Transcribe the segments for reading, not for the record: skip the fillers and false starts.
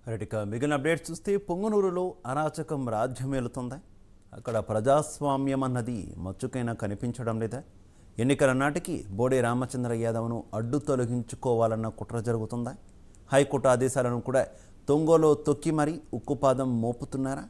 Right మిగిలిన updates చూస్తే పొంగనూరులో అరాచకం రాజ్యమేలుతుందా? అక్కడ ప్రజాస్వామ్యం అన్నది మచ్చుకైనా కనిపించడం లేదా? ఎన్నికల నాటికి బోడే రామచంద్ర యాదవ్ను అడ్డు తొలగించుకోవాలన్న కుట్ర జరుగుతుందా? హైకోర్టు ఆదేశాలను కూడా తొంగోలో తొక్కి మరీ ఉక్కుపాదం మోపుతున్నారా?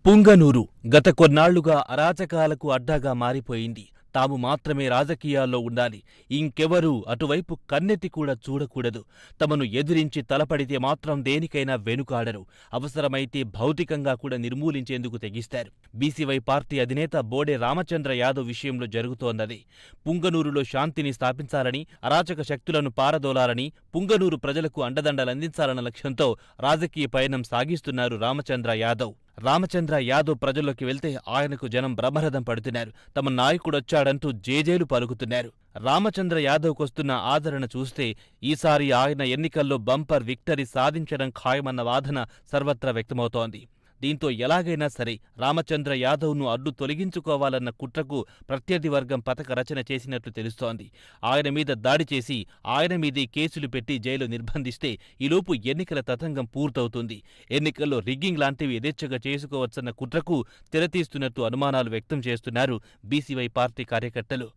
పుంగనూరు గత కొన్నాళ్లుగా అరాచకాలకు అడ్డాగా మారిపోయింది. తాము మాత్రమే రాజకీయాల్లో ఉండాలి, ఇంకెవరూ అటువైపు కన్నెత్తి కూడా చూడకూడదు, తమను ఎదిరించి తలపడితే మాత్రం దేనికైనా వెనుకాడరు, అవసరమైతే భౌతికంగా కూడా నిర్మూలించేందుకు తెగిస్తారు. బీసీవై పార్టీ అధినేత బోడే రామచంద్ర యాదవ్ విషయంలో జరుగుతోందది. పుంగనూరులో శాంతిని స్థాపించాలని, అరాచక శక్తులను పారదోలాలని, పుంగనూరు ప్రజలకు అండదండలందించాలన్న లక్ష్యంతో రాజకీయ పయనం సాగిస్తున్నారు రామచంద్ర యాదవ్. రామచంద్ర యాదవ్ ప్రజల్లోకి వెళ్తే ఆయనకు జనం బ్రహ్మరథం పడుతున్నారు. తమ నాయకుడొచ్చాడంటూ జేజేలు పలుకుతున్నారు. రామచంద్ర యాదవ్కొస్తున్న ఆదరణ చూస్తే ఈసారి ఆయన ఎన్నికల్లో బంపర్ విక్టరీ సాధించడం ఖాయమన్న వాదన సర్వత్రా వ్యక్తమవుతోంది. దీంతో ఎలాగైనా సరే రామచంద్ర యాదవ్ను అడ్డు తొలగించుకోవాలన్న కుట్రకు ప్రత్యర్థి వర్గం పథక రచన చేసినట్లు తెలుస్తోంది. ఆయన మీద దాడి చేసి ఆయన మీదే కేసులు పెట్టి జైలు నిర్బంధిస్తే ఈలోపు ఎన్నికల తతంగం పూర్తవుతుంది. ఎన్నికల్లో రిగ్గింగ్ లాంటివి యథేచ్ఛగా చేసుకోవచ్చన్న కుట్రకు తెరతీస్తున్నట్టు అనుమానాలు వ్యక్తం చేస్తున్నారు బీసీవై పార్టీ కార్యకర్తలు.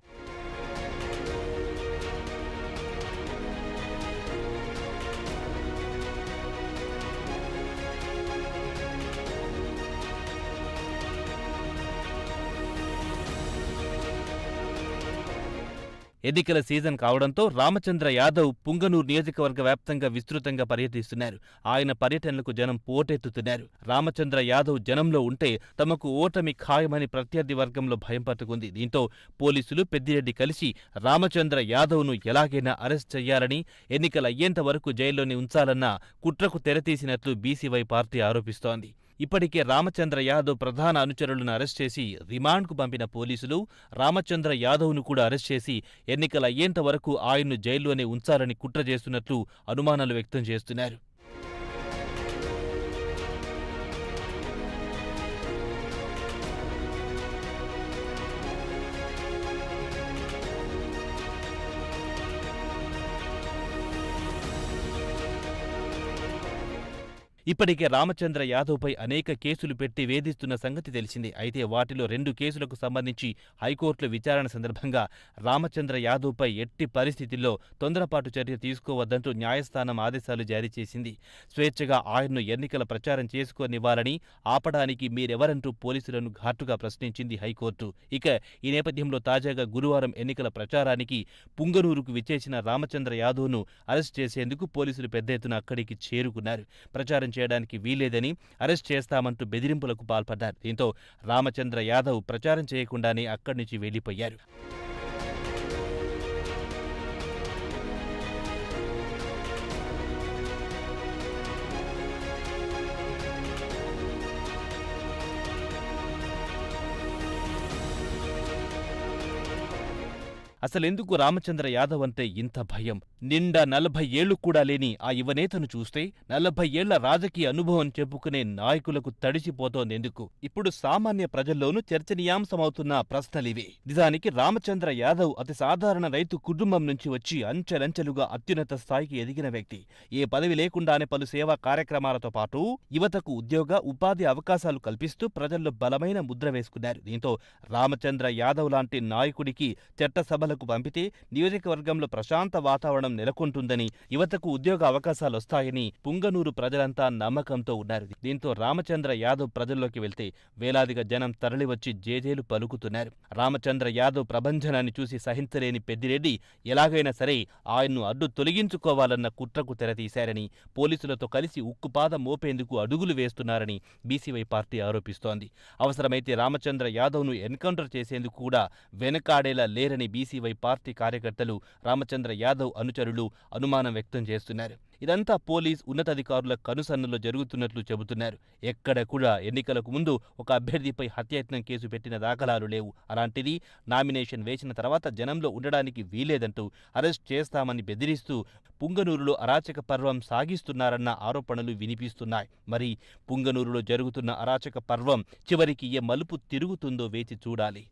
ఎన్నికల సీజన్ కావడంతో రామచంద్ర యాదవ్ పుంగనూరు నియోజకవర్గ వ్యాప్తంగా విస్తృతంగా పర్యటిస్తున్నారు. ఆయన పర్యటనలకు జనం పోటెత్తుతున్నారు. రామచంద్ర యాదవ్ జనంలో ఉంటే తమకు ఓటమి ఖాయమని ప్రత్యర్థి వర్గంలో భయం పట్టుకుంది. దీంతో పోలీసులు పెద్దిరెడ్డి కలిసి రామచంద్ర యాదవ్ను ఎలాగైనా అరెస్ట్ చేయాలని, ఎన్నికలు అయ్యేంత వరకు జైల్లోనే ఉంచాలన్న కుట్రకు తెరతీసినట్లు బీసీవై పార్టీ ఆరోపిస్తోంది. ఇప్పటికే రామచంద్ర యాదవ్ ప్రధాన అనుచరులను అరెస్ట్ చేసి రిమాండ్కు పంపిన పోలీసులు రామచంద్ర యాదవ్ను కూడా అరెస్ట్ చేసి ఎన్నికలు అయ్యేంత వరకు ఆయన్ను జైల్లోనే ఉంచాలని కుట్ర చేస్తున్నట్లు అనుమానాలు వ్యక్తం చేస్తున్నారు. ఇప్పటికే రామచంద్ర యాదవ్పై అనేక కేసులు పెట్టి వేధిస్తున్న సంగతి తెలిసిందే. అయితే వాటిలో 2 కేసులకు సంబంధించి హైకోర్టులో విచారణ సందర్భంగా రామచంద్ర యాదవ్పై ఎట్టి పరిస్థితుల్లో తొందరపాటు చర్య తీసుకోవద్దంటూ న్యాయస్థానం ఆదేశాలు జారీ చేసింది. స్వేచ్ఛగా ఆయన్ను ఎన్నికల ప్రచారం చేసుకోనివ్వాలని, ఆపడానికి మీరెవరంటూ పోలీసులను ఘాటుగా ప్రశ్నించింది హైకోర్టు. ఇక ఈ నేపథ్యంలో తాజాగా గురువారం ఎన్నికల ప్రచారానికి పుంగనూరుకు విచ్చేసిన రామచంద్ర యాదవ్ను అరెస్ట్ చేసేందుకు పోలీసులు పెద్ద ఎత్తున అక్కడికి చేరుకున్నారు. ప్రచారం చేయడానికి వీల్లేదని, అరెస్ట్ చేస్తామంటూ బెదిరింపులకు పాల్పడ్డారు. దీంతో రామచంద్ర యాదవ్ ప్రచారం చేయకుండానే అక్కడి నుంచి వెళ్లిపోయారు. అసలెందుకు రామచంద్ర యాదవ్ అంటే ఇంత భయం? నిండా 40 ఏళ్లు కూడా లేని ఆ యువనేతను చూస్తే 40 ఏళ్ల రాజకీయ అనుభవం చెప్పుకునే నాయకులకు తడిసిపోతోందెందుకు? ఇప్పుడు సామాన్య ప్రజల్లోనూ చర్చనీయాంశమవుతున్న ప్రశ్నలివే. నిజానికి రామచంద్ర యాదవ్ అతి సాధారణ రైతు కుటుంబం నుంచి వచ్చి అంచెలంచెలుగా అత్యున్నత స్థాయికి ఎదిగిన వ్యక్తి. ఏ పదవి లేకుండానే పలు సేవా కార్యక్రమాలతో పాటు యువతకు ఉద్యోగ, ఉపాధి అవకాశాలు కల్పిస్తూ ప్రజల్లో బలమైన ముద్ర వేసుకున్నారు. దీంతో రామచంద్ర యాదవ్ లాంటి నాయకుడికి చట్టసభలకు పంపితే నియోజకవర్గంలో ప్రశాంత వాతావరణం నెలకొంటుందని, యువతకు ఉద్యోగ అవకాశాలొస్తాయని పుంగనూరు ప్రజలంతా నమ్మకంతో ఉన్నారు. దీంతో రామచంద్ర యాదవ్ ప్రజల్లోకి వెళ్తే వేలాదిగా జనం తరలివచ్చి జేజేలు పలుకుతున్నారు. రామచంద్ర యాదవ్ ప్రభంజనాన్ని చూసి సహించలేని పెద్దిరెడ్డి ఎలాగైనా సరే ఆయన్ను అడ్డు తొలగించుకోవాలన్న కుట్రకు తెరతీశారని, పోలీసులతో కలిసి ఉక్కుపాదం మోపేందుకు అడుగులు వేస్తున్నారని బీసీవై పార్టీ ఆరోపిస్తోంది. అవసరమైతే రామచంద్ర యాదవ్ను ఎన్కౌంటర్ చేసేందుకు కూడా వెనకాడేలా లేరని బీసీవై బీసీవై పార్టీ కార్యకర్తలు, రామచంద్ర యాదవ్ అనుచరులు అనుమానం వ్యక్తం చేస్తున్నారు. ఇదంతా పోలీస్ ఉన్నతాధికారుల కనుసన్నలో జరుగుతున్నట్లు చెబుతున్నారు. ఎక్కడ కూడా ఎన్నికలకు ముందు ఒక అభ్యర్థిపై హత్యాయత్నం కేసు పెట్టిన దాఖలాలు లేవు. అలాంటిది నామినేషన్ వేసిన తర్వాత జనంలో ఉండడానికి వీలేదంటూ అరెస్ట్ చేస్తామని బెదిరిస్తూ పుంగనూరులో అరాచక పర్వం సాగిస్తున్నారన్న ఆరోపణలు వినిపిస్తున్నాయి. మరి పుంగనూరులో జరుగుతున్న అరాచక పర్వం చివరికి ఏ మలుపు తిరుగుతుందో వేచి చూడాలి.